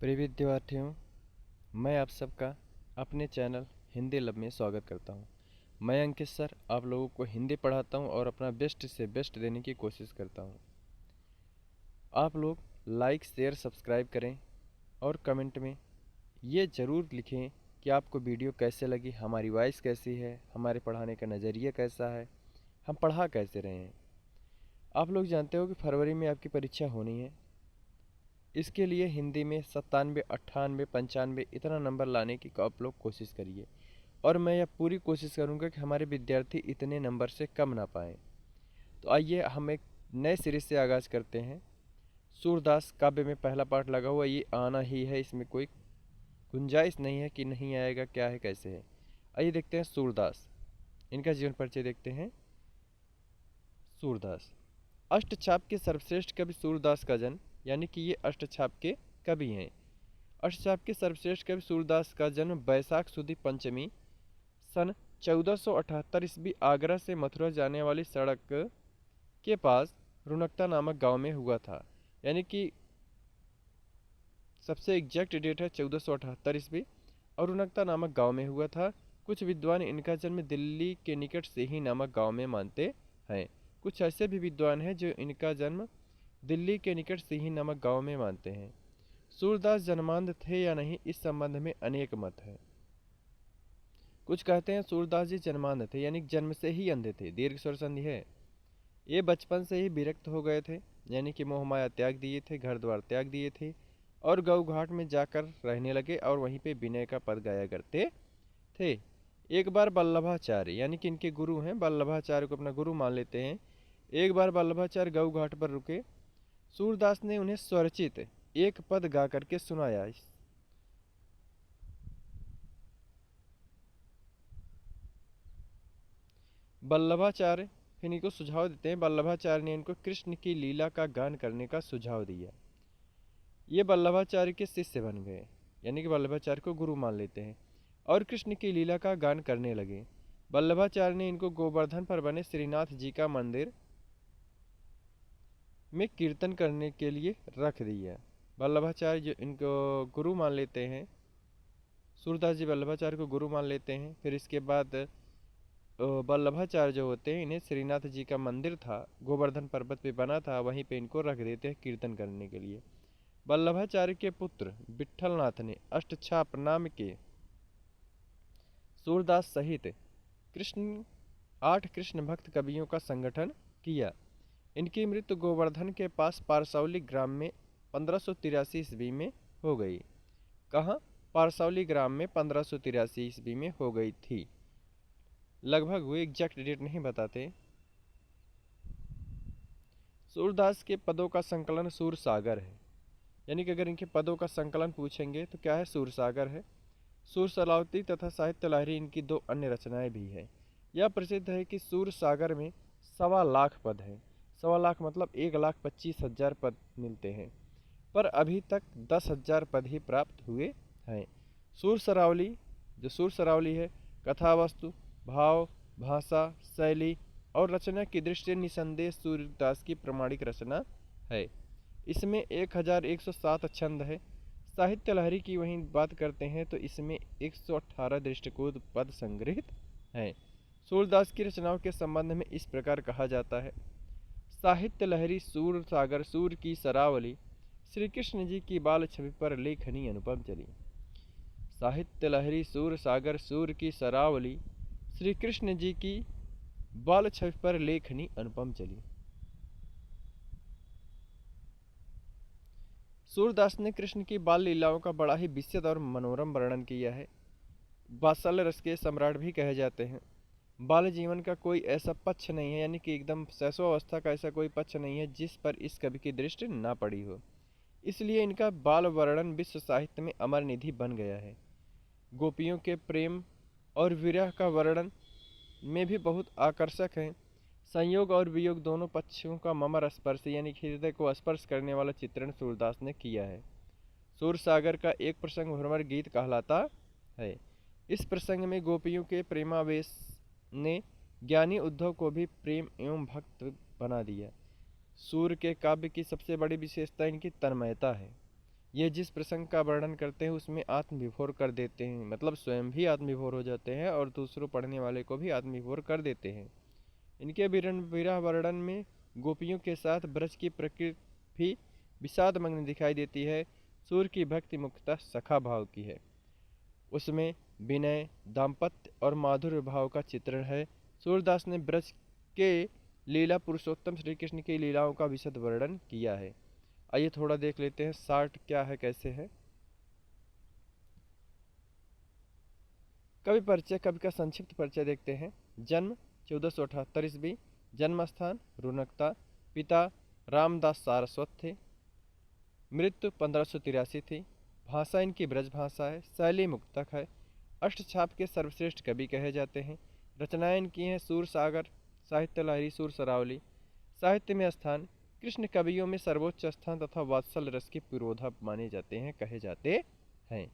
प्रिय विद्यार्थियों, मैं आप सबका अपने चैनल हिंदी लब में स्वागत करता हूं। मैं अंकित सर आप लोगों को हिंदी पढ़ाता हूं और अपना बेस्ट से बेस्ट देने की कोशिश करता हूं। आप लोग लाइक शेयर सब्सक्राइब करें और कमेंट में ये ज़रूर लिखें कि आपको वीडियो कैसे लगी, हमारी वॉइस कैसी है, हमारे पढ़ाने का नज़रिया कैसा है, हम पढ़ा कैसे रहे हैं। आप लोग जानते हो कि फरवरी में आपकी परीक्षा होनी है। इसके लिए हिंदी में 97, 98, 95 इतना नंबर लाने की आप लोग कोशिश करिए और मैं यह पूरी कोशिश करूंगा कि हमारे विद्यार्थी इतने नंबर से कम ना पाएँ। तो आइए हम एक नए सीरीज से आगाज़ करते हैं। सूरदास काव्य में पहला पाठ लगा हुआ, ये आना ही है, इसमें कोई गुंजाइश नहीं है कि नहीं आएगा, क्या है कैसे है। आइए देखते हैं सूरदास, इनका जीवन परिचय देखते हैं। सूरदास अष्टछाप के सर्वश्रेष्ठ कवि सूरदास का जन्म, यानी कि ये अष्टछाप के कवि हैं। अष्टछाप के सर्वश्रेष्ठ कवि सूरदास का जन्म बैसाख सुदी पंचमी सन 1478 ईस्वी आगरा से मथुरा जाने वाली सड़क के पास रुनकता नामक गांव में हुआ था। यानी कि सबसे एग्जैक्ट डेट है 1478 ईस्वी और रुनकता नामक गांव में हुआ था। कुछ विद्वान इनका जन्म दिल्ली के निकट से ही नामक गांव में मानते हैं। कुछ ऐसे भी विद्वान हैं जो इनका जन्म दिल्ली के निकट से ही नामक गांव में मानते हैं। सूरदास जन्मांध थे या नहीं, इस संबंध में अनेक मत है। कुछ कहते हैं सूरदास जी जन्मांध थे, यानी जन्म से ही अंधे थे, दीर्घ स्वर संधि है। ये बचपन से ही विरक्त हो गए थे, यानी कि मोह माया त्याग दिए थे, घर द्वार त्याग दिए थे और गऊ घाट में जाकर रहने लगे और वहीं पे विनय का पद गाया करते थे। एक बार वल्लभाचार्य, यानी कि इनके गुरु हैं, वल्लभाचार्य को अपना गुरु मान लेते हैं। एक बार वल्लभाचार्य गऊ घाट पर रुके। सूरदास ने उन्हें स्वरचित एक पद गा करके सुनाया। वल्लभाचार्य फिर इनको सुझाव देते हैं। वल्लभाचार्य ने इनको कृष्ण की लीला का गान करने का सुझाव दिया। ये वल्लभाचार्य के शिष्य बन गए, यानी कि वल्लभाचार्य को गुरु मान लेते हैं और कृष्ण की लीला का गान करने लगे। वल्लभाचार्य ने इनको गोवर्धन पर बने श्रीनाथ जी का मंदिर में कीर्तन करने के लिए रख दिया। वल्लभाचार्य जो इनको गुरु मान लेते हैं, सूरदास जी वल्लभाचार्य को गुरु मान लेते हैं। फिर इसके बाद वल्लभाचार्य जो होते हैं, इन्हें श्रीनाथ जी का मंदिर था, गोवर्धन पर्वत पे बना था, वहीं पे इनको रख देते हैं कीर्तन करने के लिए। वल्लभाचार्य के पुत्र विट्ठलनाथ ने अष्टछाप नाम के सूरदास सहित कृष्ण 8 कृष्ण भक्त कवियों का संगठन किया। इनकी मृत्यु गोवर्धन के पास पारसौली ग्राम में 1583 ईस्वी में हो गई। कहाँ? पारसौली ग्राम में 1583 ईस्वी में हो गई थी। लगभग हुए, एग्जैक्ट डेट नहीं बताते। सूरदास के पदों का संकलन सूरसागर है, यानी कि अगर इनके पदों का संकलन पूछेंगे तो क्या है? सूरसागर है। सूरसलावती तथा साहित्य लहरी इनकी 2 अन्य रचनाएं भी हैं। यह प्रसिद्ध है कि सूरसागर में 1.25 पद है। 1.25 मतलब 1,25,000 पद मिलते हैं, पर अभी तक 10,000 पद ही प्राप्त हुए हैं। सूरसरावली, जो सूरसरावली है, कथा वस्तु, भाव, भाषा, शैली और रचना की दृष्टि निसंदेह सूरदास की प्रमाणिक रचना है। इसमें 1107 छंद है। साहित्य लहरी की वहीं बात करते हैं तो इसमें 118 दृष्टिकोण पद संग्रहित हैं। सूरदास की रचनाओं के संबंध में इस प्रकार कहा जाता है। साहित्य लहरी सूर सागर सूर की सरावली, श्री कृष्ण जी की बाल छवि पर लेखनी अनुपम चली। साहित्य लहरी सूर सागर सूर की सरावली, श्री कृष्ण जी की बाल छवि पर लेखनी अनुपम चली। सूरदास ने कृष्ण की बाल लीलाओं का बड़ा ही विशद और मनोरम वर्णन किया है। वात्सल्य रस के सम्राट भी कहे जाते हैं। बाल जीवन का कोई ऐसा पक्ष नहीं है, यानी कि एकदम शैशवावस्था का ऐसा कोई पक्ष नहीं है जिस पर इस कवि की दृष्टि ना पड़ी हो। इसलिए इनका बाल वर्णन विश्व साहित्य में अमर निधि बन गया है। गोपियों के प्रेम और विरह का वर्णन में भी बहुत आकर्षक है। संयोग और वियोग दोनों पक्षों का ममर स्पर्श, यानी हृदय को स्पर्श करने वाला चित्रण सूरदास ने किया है। सूरसागर का एक प्रसंग भ्रमर गीत कहलाता है। इस प्रसंग में गोपियों के प्रेमावेश ने ज्ञानी उद्धव को भी प्रेम एवं भक्त बना दिया। सूर के काव्य की सबसे बड़ी विशेषता इनकी तन्मयता है। ये जिस प्रसंग का वर्णन करते हैं उसमें आत्मविभोर कर देते हैं, मतलब स्वयं भी आत्मविभोर हो जाते हैं और दूसरों पढ़ने वाले को भी आत्मविभोर कर देते हैं। इनके विरह वर्णन में गोपियों के साथ ब्रज की प्रकृति भी विषादमग्न दिखाई देती है। सूर्य की भक्ति मुख्यतः सखा भाव की है। उसमें विनय, दाम्पत्य और माधुर्य भाव का चित्रण है। सूरदास ने ब्रज के लीला पुरुषोत्तम श्री कृष्ण की लीलाओं का विशद वर्णन किया है। आइए थोड़ा देख लेते हैं शार्ट क्या है, कैसे है। कवि परिचय, कवि का संक्षिप्त परिचय देखते हैं। जन्म 1478 ईस्वी। जन्म स्थान रुनकता। पिता रामदास सारस्वत थे। मृत्यु 1583 थी। भाषा इनकी ब्रज भाषा है। शैली मुक्तक है। अष्टछाप के सर्वश्रेष्ठ कवि कहे जाते हैं। रचनाएं इनकी हैं सूर सागर, साहित्य लहरी, सूर सरावली। साहित्य में स्थान, कृष्ण कवियों में सर्वोच्च स्थान तथा वात्सल रस के पुरोधा माने जाते हैं, कहे जाते हैं।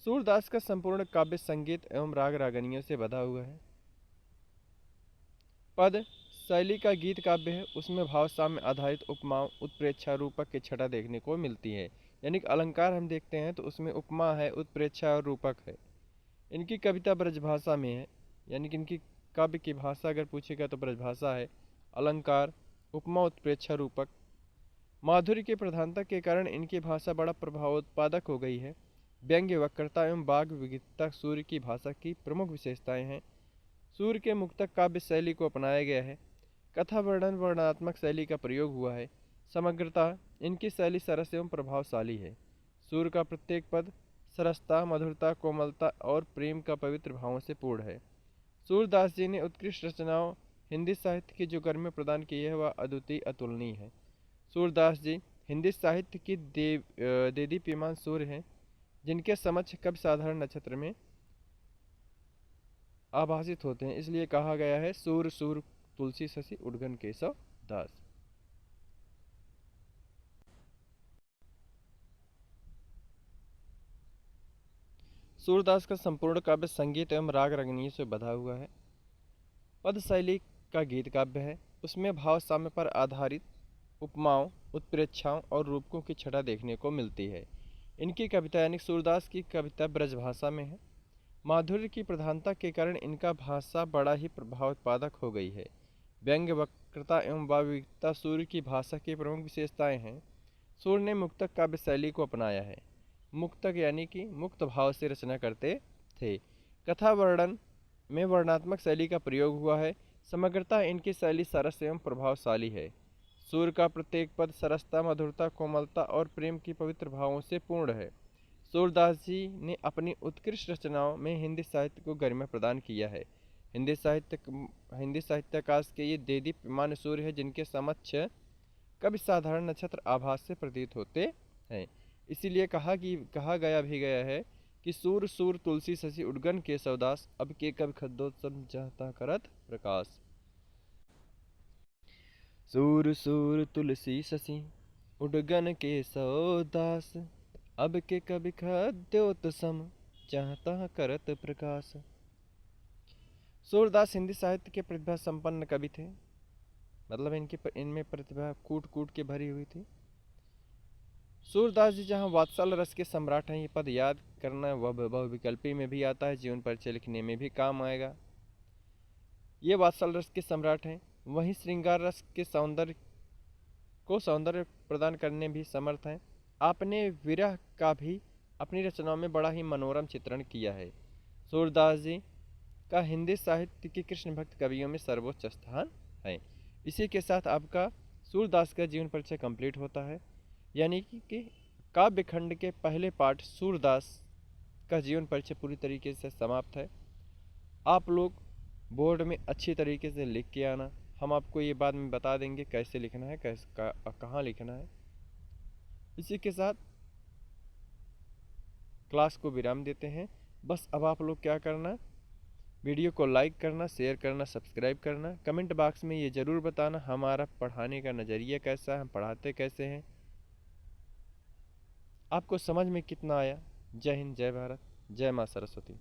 सूरदास का संपूर्ण काव्य संगीत एवं राग रागनियों से बधा हुआ है। पद शैली का गीत काव्य है। उसमें भाव साम्य आधारित उपमाओं, उत्प्रेक्षा, रूपक की छटा देखने को मिलती है। यानी कि अलंकार हम देखते हैं तो उसमें उपमा है, उत्प्रेक्षा और रूपक है। इनकी कविता ब्रजभाषा में है, यानी कि इनकी काव्य की भाषा अगर पूछेगा तो ब्रजभाषा है। अलंकार, उपमा, उत्प्रेक्षा, रूपक। माधुर्य की प्रधानता के कारण इनकी भाषा बड़ा प्रभावोत्पादक हो गई है। व्यंग्य, वक्रता एवं बाघ विविधता सूर्य की भाषा की प्रमुख विशेषताएं हैं। सूर्य के मुक्तक काव्य शैली को अपनाया गया है। कथा वर्णन वर्णनात्मक शैली का प्रयोग हुआ है। समग्रता इनकी शैली सरस एवं प्रभावशाली है। सूर्य का प्रत्येक पद सरसता, मधुरता, कोमलता और प्रेम का पवित्र भावों से पूर्ण है। सूरदास जी ने उत्कृष्ट रचनाओं हिंदी साहित्य की जो गर्मी प्रदान की है वह अद्वितीय अतुलनीय है। सूरदास जी हिंदी साहित्य की देदीप्यमान सूर्य हैं, जिनके समक्ष कवि साधारण नक्षत्र में आभासित होते हैं। इसलिए कहा गया है सूर सूर तुलसी शशि उद्गन केशव दास। सूरदास का संपूर्ण काव्य संगीत एवं राग रंगनीय से बधा हुआ है। पद शैली का गीत काव्य है। उसमें भाव साम्य पर आधारित उपमाओं, उत्प्रेक्षाओं और रूपकों की छटा देखने को मिलती है। इनकी कविता यानी सूरदास की कविता ब्रजभाषा में है। माधुर्य की प्रधानता के कारण इनका भाषा बड़ा ही प्रभावोत्पादक हो गई है। व्यंग्य, वक्रता एवं वाविकता सूर्य की भाषा की प्रमुख विशेषताएं हैं। सूर्य ने मुक्तक काव्य शैली को अपनाया है। मुक्तक यानी कि मुक्त भाव से रचना करते थे। कथा वर्णन में वर्णनात्मक शैली का प्रयोग हुआ है। समग्रता इनकी शैली सरस एवं प्रभावशाली है। सूर्य का प्रत्येक पद सरसता, मधुरता, कोमलता और प्रेम की पवित्र भावों से पूर्ण है। सूरदास जी ने अपनी उत्कृष्ट रचनाओं में हिंदी साहित्य को गरिमा प्रदान किया है। हिंदी साहित्याकाश के ये देदीप्यमान सूर्य है, जिनके समक्ष कभी साधारण नक्षत्र आभास से प्रतीत होते हैं। इसीलिए कहा गया है कि सूर सूर तुलसी शशि उद्गन केशवदास, अब के कवि खद्दोत्सव चाहता करत प्रकाश। सूर सूर तुलसी शशि उद्गन केशवदास, अब के कवि खद्योत्सम चाहता करत प्रकाश। सूरदास हिंदी साहित्य के प्रतिभा संपन्न कवि थे, मतलब इनमें प्रतिभा कूट कूट के भरी हुई थी। सूरदास जी जहाँ वात्सल रस के सम्राट हैं, ये पद याद करना वह बहुविकल्पी में भी आता है, जीवन परिचय लिखने में भी काम आएगा। ये वात्सल रस के सम्राट हैं, वहीं श्रृंगार रस के सौंदर्य प्रदान करने भी समर्थ हैं। आपने विरह का भी अपनी रचनाओं में बड़ा ही मनोरम चित्रण किया है। सूरदास जी का हिंदी साहित्य के कृष्ण भक्त कवियों में सर्वोच्च स्थान है। इसी के साथ आपका सूरदास का जीवन परिचय कंप्लीट होता है, यानी कि काव्य खंड के पहले पाठ सूरदास का जीवन परिचय पूरी तरीके से समाप्त है। आप लोग बोर्ड में अच्छी तरीके से लिख के आना। हम आपको ये बाद में बता देंगे कैसे लिखना है, कहाँ लिखना है। इसी के साथ क्लास को विराम देते हैं। बस अब आप लोग क्या करना, वीडियो को लाइक करना, शेयर करना, सब्सक्राइब करना। कमेंट बॉक्स में ये ज़रूर बताना हमारा पढ़ाने का नज़रिया कैसा है, हम पढ़ाते कैसे हैं, आपको समझ में कितना आया। जय हिंद, जय भारत, जय माँ सरस्वती।